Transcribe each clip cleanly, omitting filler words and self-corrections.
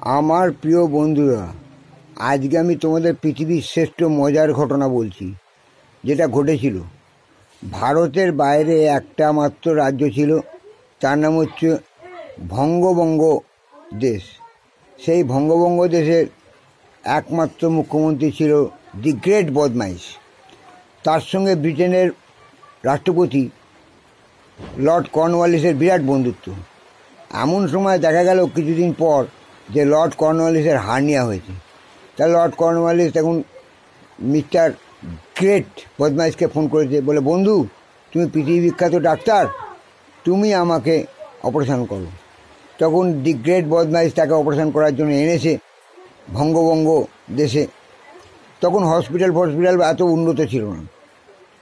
আমার প্রিয় বন্ধুরা, আজকে আমি তোমাদের পৃথিবীর শ্রেষ্ঠ মজার ঘটনা বলছি, যেটা ঘটেছিল। ভারতের বাইরে একটা মাত্র রাজ্য ছিল, তার নাম হচ্ছে বঙ্গবঙ্গ দেশ। সেই বঙ্গবঙ্গ দেশের একমাত্র মুখ্যমন্ত্রী ছিল দি গ্রেট বদমাইশ। তার সঙ্গে ব্রিটেনের রাষ্ট্রপতি লর্ড কর্নওয়ালিসের বিরাট বন্ধুত্ব। এমন সময় দেখা গেল কিছুদিন পর যে লর্ড কর্নওয়ালিসের হার্নিয়া হয়েছে। তা লর্ড কর্নওয়ালিস তখন মিস্টার গ্রেট বদমাইশকে ফোন করেছে, বলে, বন্ধু, তুমি পৃথিবী বিখ্যাত ডাক্তার, তুমি আমাকে অপারেশন করো। তখন দি গ্রেট বদমাইশ তাকে অপারেশন করার জন্য এনেছে বঙ্গবঙ্গ দেশে। তখন হসপিটাল এত উন্নত ছিল না,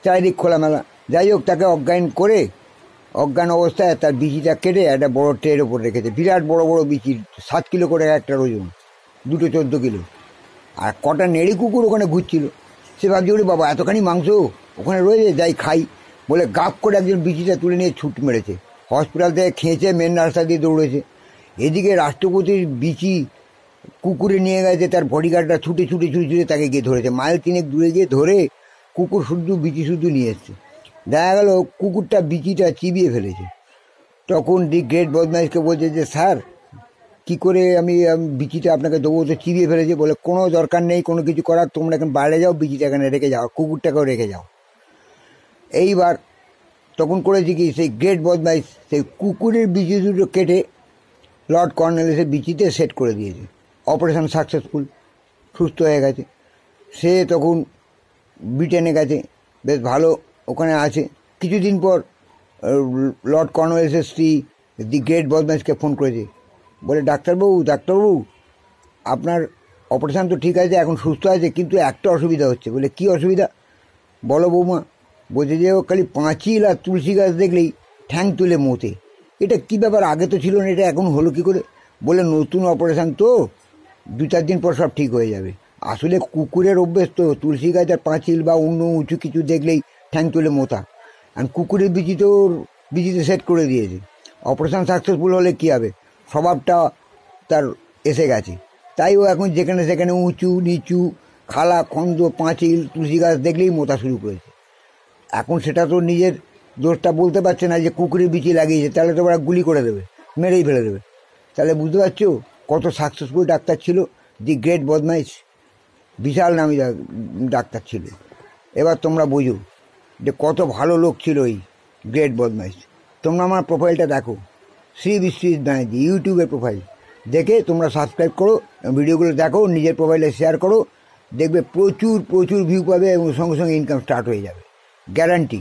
চারিদিক খোলামেলা। যাই হোক, তাকে অজ্ঞান অবস্থায় তার বিচিটা কেটে একটা বড় ট্রের ওপর রেখেছে। বিরাট বড় বড় বিচি, 7 কিলো করে একটার ওজন, দুটো 14 কিলো। আর কটা নেড়ি কুকুর ওখানে ঘুরছিল। সে ভাবছে, ওরে বাবা, এতখানি মাংস ওখানে রয়েছে, যাই খাই বলে গাপ করে একজন বিচিটা তুলে নিয়ে ছুট মেরেছে। হসপিটাল থেকে খেয়েছে, মেন রাস্তা দিয়ে দৌড়েছে। এদিকে রাষ্ট্রপতির বিচি কুকুরে নিয়ে গেছে, তার বডিগার্ডরা ছুটে তাকে গিয়ে ধরেছে। মাইল 3 দূরে গিয়ে ধরে কুকুর বিচি শুধু নিয়ে এসছে। দেখা গেল কুকুরটা বিচিটা চিবিয়ে ফেলেছে। তখন দি গ্রেট বদমাইশকে বলছে যে, স্যার, কি করে আমি বিচিটা আপনাকে দেবো, তো চিবিয়ে ফেলেছে। বলে, কোনো দরকার নেই কোনো কিছু করার, তোমরা এখন বাইরে যাও, বিচিটা এখানে রেখে যাও, কুকুরটাকেও রেখে যাও। এইবার তখন করেছে কি, সেই গ্রেট বদমাইশ সেই কুকুরের বিচি দুটো কেটে লর্ড কর্নওয়ালিসের বিচিতে সেট করে দিয়েছে। অপারেশন সাকসেসফুল, সুস্থ হয়ে গেছে। সে তখন ব্রিটেনে গেছে, বেশ ভালো ওখানে আছে। কিছুদিন পর লর্ড কর্নওয়ালিসের স্ত্রী দি গ্রেট বদমাইশকে ফোন করেছে, বলে, ডাক্তারবাবু, আপনার অপারেশান তো ঠিক আছে, এখন সুস্থ আছে, কিন্তু একটা অসুবিধা হচ্ছে। বলে, কি অসুবিধা? বলো বৌমা। বলছে যে, ও খালি পাঁচিল আর তুলসী গাছ দেখলেই ঠ্যাং তুলে মোতে। এটা কি ব্যাপার, আগে তো ছিল না, এটা এখন হলো কি করে? বলে, নতুন অপারেশান তো, 2-4 দিন পর সব ঠিক হয়ে যাবে। আসলে কুকুরের অভ্যেস তো তুলসী গাছ আর পাঁচিল বা অন্য উঁচু কিছু দেখলেই ঠ্যাং তুলে মোতা। আর কুকুরের বিচিতে সেট করে দিয়েছে। অপারেশান সাকসেসফুল হলে কী হবে, স্বভাবটা তার এসে গেছে। তাই ও এখন যেখানে সেখানে উঁচু নিচু, খালা খন্দ, পাঁচিল, তুলসী গাছ দেখলেই মোতা শুরু করেছে। এখন সেটা তো নিজের দোষটা বলতে পারছে না যে কুকুরের বিচি লাগিয়েছে, তাহলে তো ওরা গুলি করে দেবে, মেরেই ফেলে দেবে। তাহলে বুঝতে পারছো কত সাকসেসফুল ডাক্তার ছিল দি গ্রেট বদমাইশ। বিশাল নামী ডাক্তার ছিল। এবার তোমরা বুঝো যে কত ভালো লোক ছিল ওই গ্রেট বদমাইশ। তোমরা আমার প্রোফাইলটা দেখো, শ্রী বিশ্বজিৎ ব্যানার্জি, ইউটিউবের প্রোফাইল। দেখে তোমরা সাবস্ক্রাইব করো, ভিডিওগুলো দেখো, নিজের প্রোফাইলে শেয়ার করো, দেখবে প্রচুর ভিউ পাবে এবং সঙ্গে সঙ্গে ইনকাম স্টার্ট হয়ে যাবে, গ্যারান্টি।